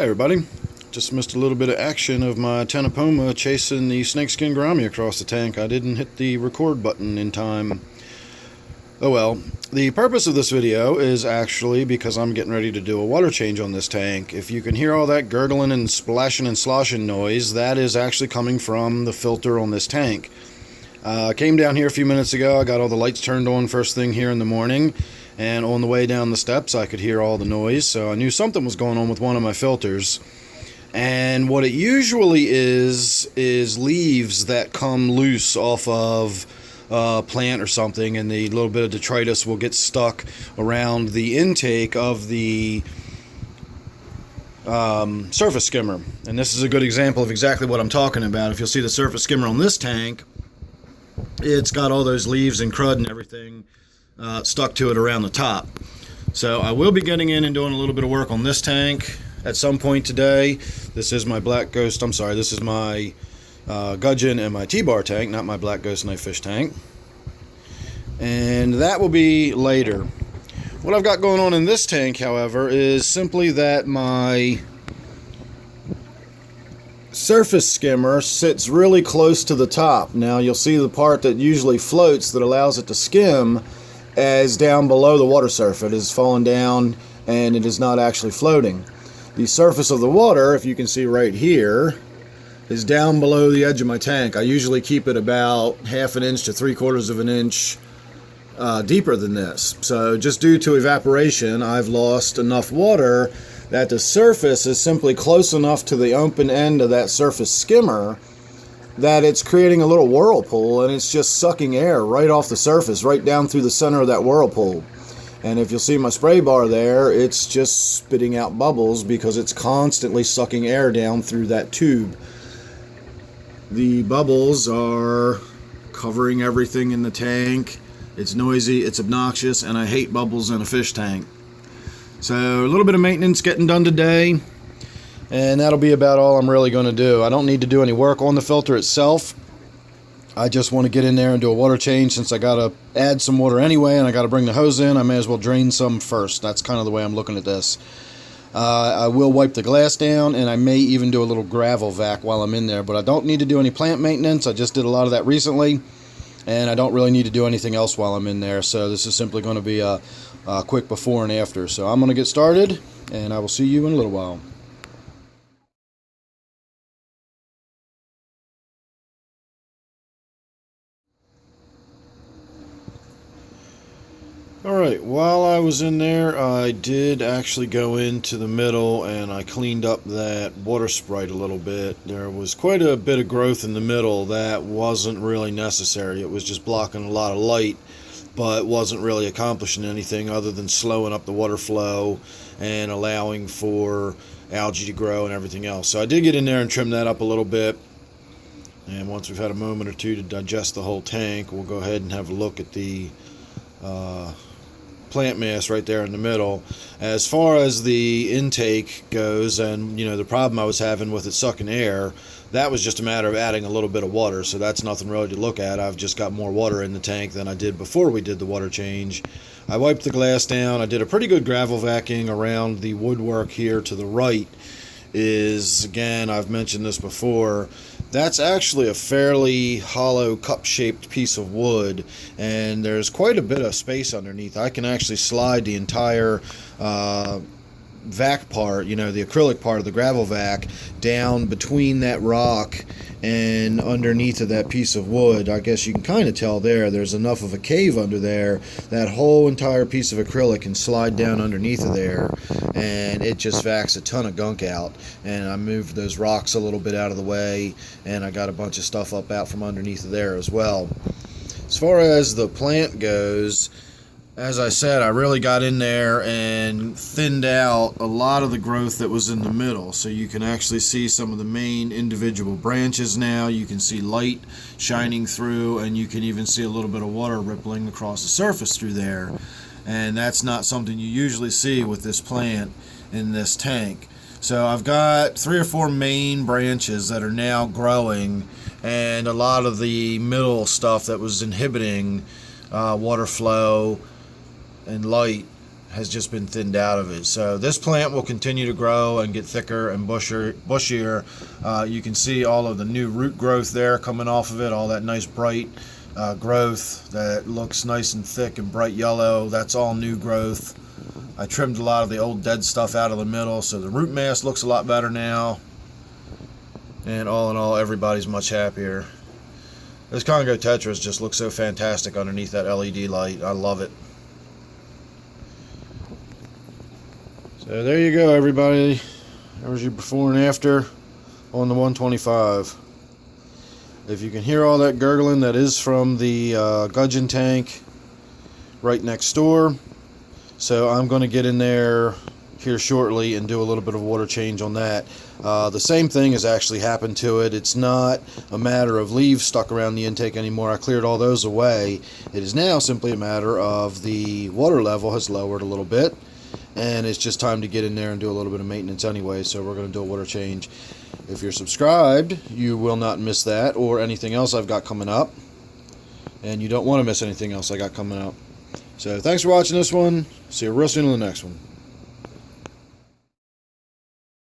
Hey everybody, just missed a little bit of action of my Tanapoma chasing the snakeskin gourami across the tank. I didn't hit the record button in time. Oh well. The purpose of this video is actually because I'm getting ready to do a water change on this tank. If you can hear all that gurgling and splashing and sloshing noise, that is actually coming from the filter on this tank. I came down here a few minutes ago. I got all the lights turned on first thing here in the morning, and on the way down the steps I could hear all the noise, so I knew something was going on with one of my filters. And what it usually is leaves that come loose off of a plant or something, and the little bit of detritus will get stuck around the intake of the surface skimmer. And this is a good example of exactly what I'm talking about. If you'll see the surface skimmer on this tank, it's got all those leaves and crud and everything stuck to it around the top. So I will be getting in and doing a little bit of work on this tank at some point today. This is my Black Ghost, I'm sorry, this is my gudgeon and my T-bar tank, not my Black Ghost knife fish tank. And that will be later. What I've got going on in this tank, however, is simply that my surface skimmer sits really close to the top. Now you'll see the part that usually floats that allows it to skim as down below the water surface. It is falling down and it is not actually floating. The surface of the water, if you can see right here, is down below the edge of my tank. I usually keep it about 1/2 inch to 3/4 of an inch deeper than this. So just due to evaporation, I've lost enough water that the surface is simply close enough to the open end of that surface skimmer that it's creating a little whirlpool, and it's just sucking air right off the surface, right down through the center of that whirlpool. And if you'll see my spray bar there, it's just spitting out bubbles because it's constantly sucking air down through that tube. The bubbles are covering everything in the tank. It's noisy, it's obnoxious, and I hate bubbles in a fish tank. So a little bit of maintenance getting done today, and that'll be about all I'm really going to do. I don't need to do any work on the filter itself. I just want to get in there and do a water change. Since I got to add some water anyway and I got to bring the hose in, I may as well drain some first. That's kind of the way I'm looking at this. I will wipe the glass down, and I may even do a little gravel vac while I'm in there, but I don't need to do any plant maintenance. I just did a lot of that recently, and I don't really need to do anything else while I'm in there. So this is simply going to be a quick before and after. So I'm going to get started, and I will see you in a little while. Alright, while I was in there, I did actually go into the middle and I cleaned up that water sprite a little bit. There was quite a bit of growth in the middle that wasn't really necessary. It was just blocking a lot of light, but wasn't really accomplishing anything other than slowing up the water flow and allowing for algae to grow and everything else. So I did get in there and trim that up a little bit. And once we've had a moment or two to digest the whole tank, we'll go ahead and have a look at the plant mass right there in the middle. As far as the intake goes, and the problem I was having with it sucking air, that was just a matter of adding a little bit of water, so that's nothing really to look at. I've just got more water in the tank than I did before we did the water change. I wiped the glass down. I did a pretty good gravel vacuuming around the woodwork here to the right. Again, I've mentioned this before, that's actually a fairly hollow cup-shaped piece of wood, and there's quite a bit of space underneath. I can actually slide the entire vac part, the acrylic part of the gravel vac, down between that rock and underneath of that piece of wood. I guess you can kind of tell there's enough of a cave under there. That whole entire piece of acrylic can slide down underneath of there, and it just vacs a ton of gunk out. And I moved those rocks a little bit out of the way, and I got a bunch of stuff up out from underneath of there as well. As far as the plant goes, as I said, I really got in there and thinned out a lot of the growth that was in the middle. So you can actually see some of the main individual branches now. You can see light shining through, and you can even see a little bit of water rippling across the surface through there. And that's not something you usually see with this plant in this tank. So I've got 3 or 4 main branches that are now growing, and a lot of the middle stuff that was inhibiting water flow and light has just been thinned out of it. So this plant will continue to grow and get thicker and bushier. You can see all of the new root growth there coming off of it, all that nice bright growth that looks nice and thick and bright yellow. That's all new growth. I trimmed a lot of the old dead stuff out of the middle, so the root mass looks a lot better now. And all in all, everybody's much happier. This Congo Tetras just looks so fantastic underneath that LED light. I love it. So there you go, everybody. There's your before and after on the 125. If you can hear all that gurgling, that is from the gudgeon tank right next door. So I'm going to get in there here shortly and do a little bit of water change on that. The same thing has actually happened to it. It's not a matter of leaves stuck around the intake anymore. I cleared all those away. It is now simply a matter of the water level has lowered a little bit, and it's just time to get in there and do a little bit of maintenance anyway. So we're going to do a water change. If you're subscribed, you will not miss that or anything else I've got coming up, and you don't want to miss anything else I got coming up. So thanks for watching this one. See you real soon on the next one.